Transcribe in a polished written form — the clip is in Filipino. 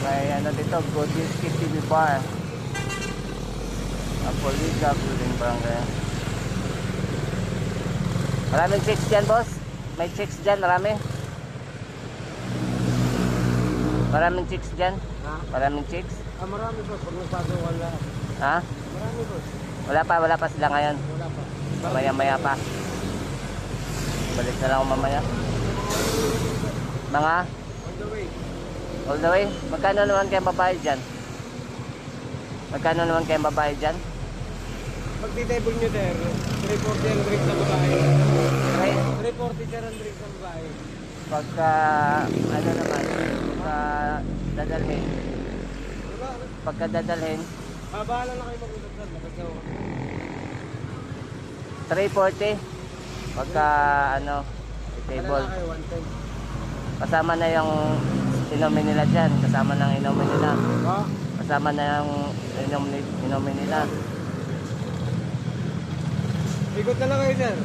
May ano dito, Goodies TV Bar. Apoliga, Building Barangay. Maraming chicks dyan, boss. May chicks dyan, marami. Maraming chicks dyan. Ha? Maraming chicks. Marami po. Pag nagpasok wala. Ha? Marami po. Wala pa sila ngayon. Wala pa. Mamaya pa. Balik na lang ako mamaya. Mga? On the way. All the way? Magkano naman kayo babayad dyan? Magkano naman kayo babayad dyan? Pag titable nyo sir, 340 ang drink sa babae. Okay. 340 sir ang drink sa babae. Pagka, ano naman, pagka dadalhin. Diba? Pagka dadalhin, Bahala na kayo mag-usap sir. Basta ako. 340. Pagka, ano, Wala table. na kayo, 110. Kasama na yung inumin nila dyan. Kasama na ang inumin nila. Ha? Kasama na yung inumin nila. Ikot na lang kayo sir.